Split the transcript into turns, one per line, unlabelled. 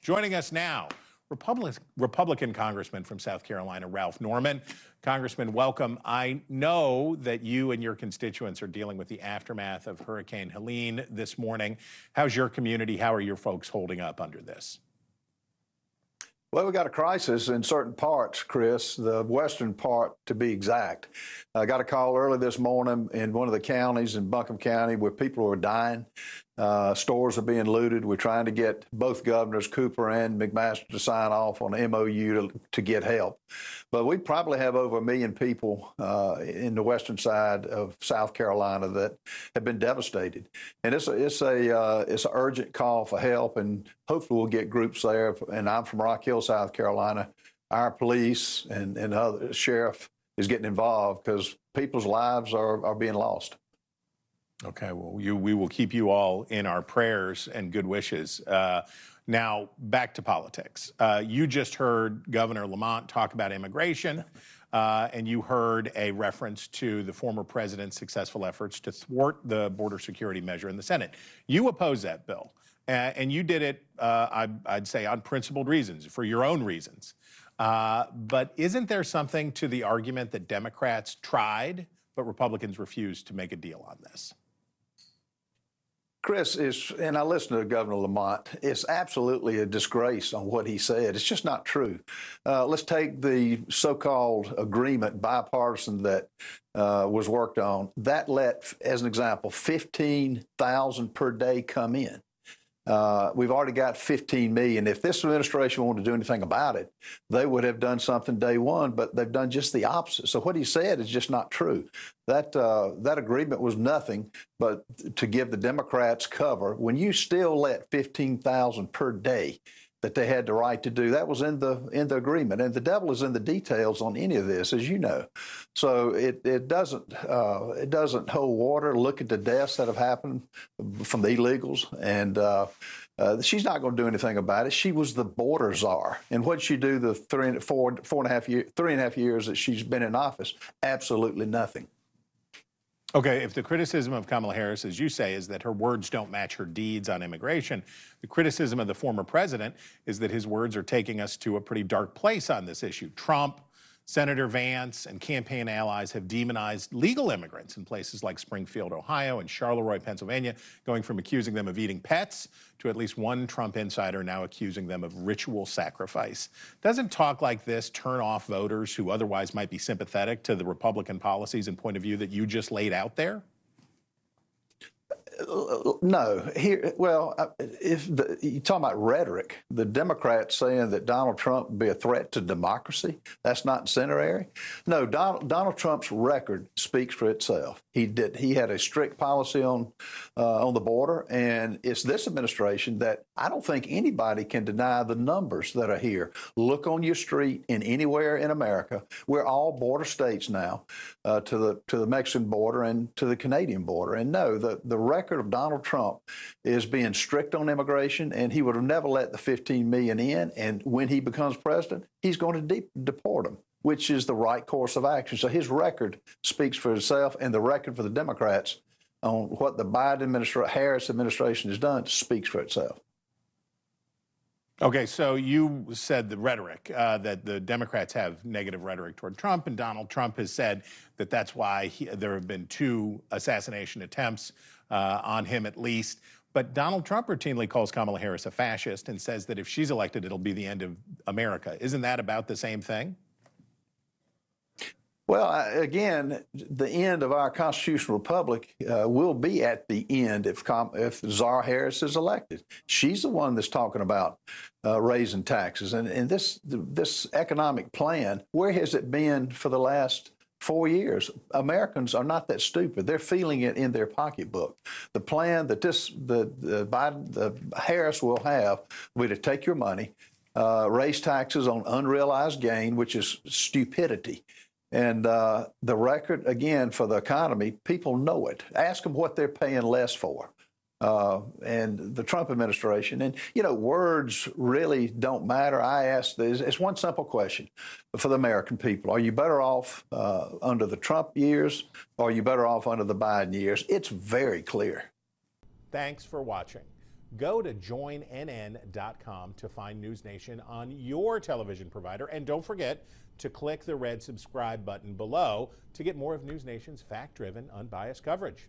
Joining us now, Republican Congressman from South Carolina, Ralph Norman. Congressman, welcome. I know that you and your constituents are dealing with the aftermath of Hurricane Helene this morning. How's your community? How are your folks holding up under this?
Well, we got a crisis in certain parts, Chris, the western part to be exact. I got a call early this morning in one of the counties in Buncombe County where people are dying. Stores are being looted. We're trying to get both governors, Cooper and McMaster, to sign off on an MOU to get help. But we probably have over 1 million people in the western side of South Carolina that have been devastated. And it's an urgent call for help, and hopefully we'll get groups there. And I'm from Rock Hill, South Carolina. Our police and other sheriff is getting involved because people's lives are being lost.
Okay, well, we will keep you all in our prayers and good wishes. Now, back to politics. You just heard Governor Lamont talk about immigration, and you heard a reference to the former president's successful efforts to thwart the border security measure in the Senate. You oppose that bill, and you did it, I'd say, on principled reasons, for your own reasons. But isn't there something to the argument that Democrats tried, but Republicans refused to make a deal on this?
Chris, and I listened to Governor Lamont, it's absolutely a disgrace on what he said. It's just not true. Let's take the so-called agreement, bipartisan, that was worked on. That let, as an example, 15,000 per day come in. We've already got 15 million. If this administration wanted to do anything about it, they would have done something day one, but they've done just the opposite. So what he said is just not true. That agreement was nothing but to give the Democrats cover. When you still let 15,000 per day that they had the right to do, that was in the agreement. And the devil is in the details on any of this, as you know. So it doesn't hold water. Look at the deaths that have happened from the illegals, and she's not going to do anything about it. She was the border czar, and what did she do the 3.5 years that she's been in office? Absolutely nothing.
Okay, if the criticism of Kamala Harris, as you say, is that her words don't match her deeds on immigration, the criticism of the former president is that his words are taking us to a pretty dark place on this issue. Trump, Senator Vance, and campaign allies have demonized legal immigrants in places like Springfield, Ohio, and Charleroi, Pennsylvania, going from accusing them of eating pets to at least one Trump insider now accusing them of ritual sacrifice. Doesn't talk like this turn off voters who otherwise might be sympathetic to the Republican policies and point of view that you just laid out there?
No. If you're talking about rhetoric, the Democrats saying that Donald Trump would be a threat to democracy, that's not incendiary. No, Donald Trump's record speaks for itself. He had a strict policy on the border, and it's this administration that I don't think anybody can deny the numbers that are here. Look on your street in anywhere in America. We're all border states now, to the Mexican border and to the Canadian border. And no, the record of Donald Trump is being strict on immigration, and he would have never let the 15 million in. And when he becomes president, he's going to deport them, which is the right course of action. So his record speaks for itself, and the record for the Democrats on what the Harris administration has done speaks for itself.
Okay, so you said the rhetoric, that the Democrats have negative rhetoric toward Trump, and Donald Trump has said that that's why there have been 2 assassination attempts on him at least. But Donald Trump routinely calls Kamala Harris a fascist and says that if she's elected, it'll be the end of America. Isn't that about the same thing?
Well, again, the end of our constitutional republic will be at the end if Czar Harris is elected. She's the one that's talking about raising taxes. And this economic plan, where has it been for the last 4 years? Americans are not that stupid. They're feeling it in their pocketbook. The plan that the Harris will have will be to take your money, raise taxes on unrealized gain, which is stupidity. And the record, again, for the economy, people know it. Ask them what they're paying less for. And the Trump administration. And, you know, words really don't matter. I ask this, it's one simple question for the American people. Are you better off under the Trump years, or are you better off under the Biden years? It's very clear.
Thanks for watching. Go to joinnn.com to find NewsNation on your television provider. And don't forget to click the red subscribe button below to get more of NewsNation's fact-driven, unbiased coverage.